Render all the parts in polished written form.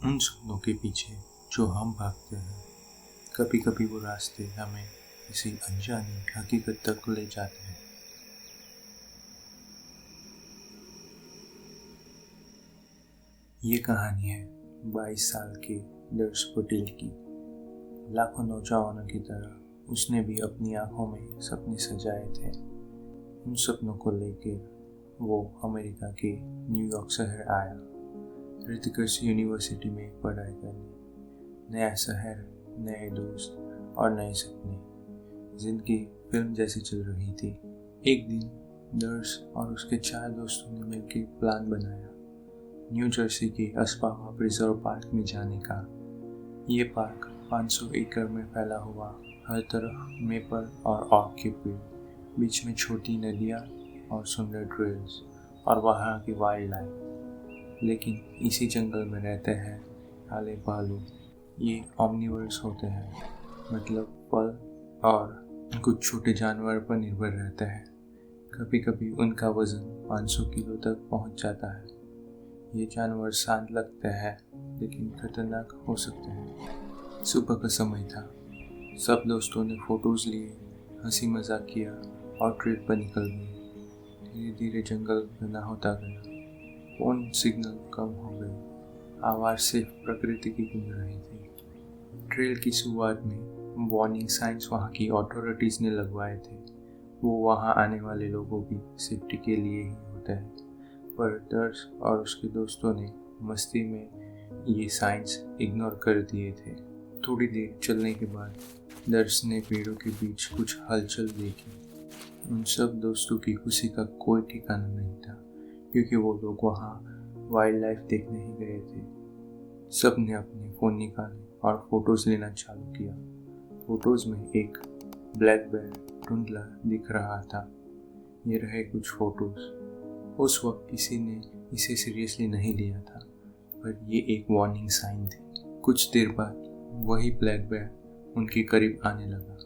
उन सपनों के पीछे जो हम भागते हैं, कभी कभी वो रास्ते हमें किसी अनजानी हकीकत तक ले जाते हैं। ये कहानी है 22 साल के दर्श पटेल की। लाखों नौजवानों की तरह उसने भी अपनी आंखों में सपने सजाए थे। उन सपनों को लेकर वो अमेरिका के न्यूयॉर्क शहर आया, रिटगर्स यूनिवर्सिटी में पढ़ाई करने। नया शहर, नए दोस्त और नए सपने। जिंदगी फिल्म जैसी चल रही थी। एक दिन दर्श और उसके 4 दोस्तों ने मिलकर प्लान बनाया न्यू जर्सी के अस्पावा प्रिजर्व पार्क में जाने का। ये पार्क 500 एकड़ में फैला हुआ, हर तरफ मेपल और ऑक के पेड़, बीच में छोटी नदियाँ और सुंदर ट्रेल्स और वहाँ की वाइल्ड लाइफ। लेकिन इसी जंगल में रहते हैं काले भालू। ये ऑमनिवर्स होते हैं, मतलब फल और कुछ छोटे जानवर पर निर्भर रहते हैं। कभी कभी उनका वजन 500 किलो तक पहुंच जाता है। ये जानवर शांत लगते हैं लेकिन खतरनाक हो सकते हैं। सुबह का समय था। सब दोस्तों ने फोटोज लिए, हंसी मजाक किया और ट्रिप पर निकल गए। धीरे धीरे जंगल घना होता गया। फोन सिग्नल कम हो गए। आवाज़ सिर्फ प्रकृति की गूंज रही थी। ट्रेल की शुरुआत में वार्निंग साइंस वहाँ की अथॉरिटीज़ ने लगवाए थे। वो वहाँ आने वाले लोगों की सेफ्टी के लिए ही होते हैं। पर दर्श और उसके दोस्तों ने मस्ती में ये साइंस इग्नोर कर दिए थे। थोड़ी देर चलने के बाद दर्श ने पेड़ों के बीच कुछ हलचल देखी। उन सब दोस्तों की खुशी का कोई ठिकाना नहीं था, क्योंकि वो लोग वहाँ वाइल्ड लाइफ देखने ही गए थे। सब ने अपने फ़ोन निकाले और फोटोज़ लेना चालू किया। फोटोज़ में एक ब्लैक बेयर धुंधला दिख रहा था। ये रहे कुछ फोटोज़। उस वक्त किसी ने इसे सीरियसली नहीं लिया था, पर ये एक वार्निंग साइन थी। कुछ देर बाद वही ब्लैक बेयर उनके करीब आने लगा।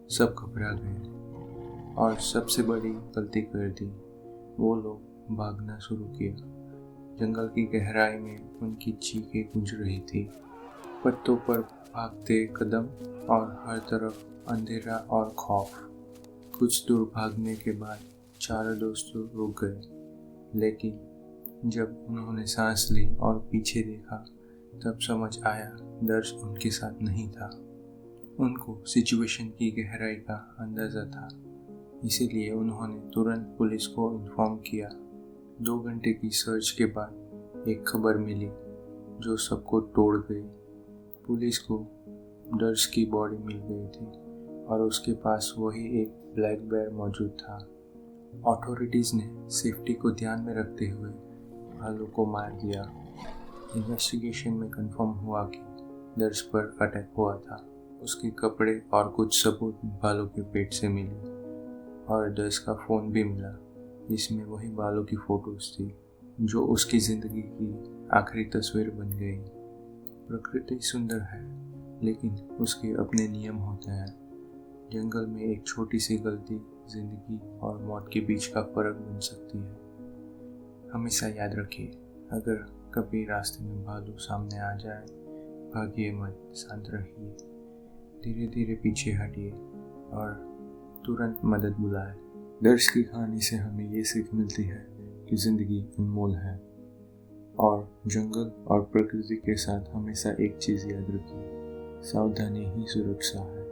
सब घबरा गए और सबसे बड़ी गलती कर दी। वो लोग भागना शुरू किया। जंगल की गहराई में उनकी चीखें गूंज रही थी। पत्तों पर भागते कदम और हर तरफ अंधेरा और खौफ। कुछ दूर भागने के बाद 4 दोस्त रुक गए, लेकिन जब उन्होंने सांस ली और पीछे देखा तब समझ आया दर्श उनके साथ नहीं था। उनको सिचुएशन की गहराई का अंदाज़ा था, इसीलिए उन्होंने तुरंत पुलिस को इन्फॉर्म किया। 2 घंटे की सर्च के बाद एक खबर मिली जो सबको तोड़ गई। पुलिस को दर्श की बॉडी मिल गई थी और उसके पास वही एक ब्लैक बेयर मौजूद था। अथॉरिटीज़ ने सेफ्टी को ध्यान में रखते हुए भालू को मार दिया। इन्वेस्टिगेशन में कंफर्म हुआ कि दर्श पर अटैक हुआ था। उसके कपड़े और कुछ सबूत भालू के पेट से मिले और दर्श का फ़ोन भी मिला, जिसमें वही भालू की फ़ोटोज़ थी जो उसकी ज़िंदगी की आखिरी तस्वीर बन गई। प्रकृति सुंदर है, लेकिन उसके अपने नियम होते हैं। जंगल में एक छोटी सी गलती ज़िंदगी और मौत के बीच का फ़र्क बन सकती है। हमेशा याद रखिए, अगर कभी रास्ते में भालू सामने आ जाए, भागिए मत, शांत रहिए। धीरे धीरे पीछे हटिए और तुरंत मदद बुलाए। दर्श की कहानी से हमें ये सीख मिलती है कि ज़िंदगी अनमोल है और जंगल और प्रकृति के साथ हमेशा एक चीज़ याद रखिए, सावधानी ही सुरक्षा है।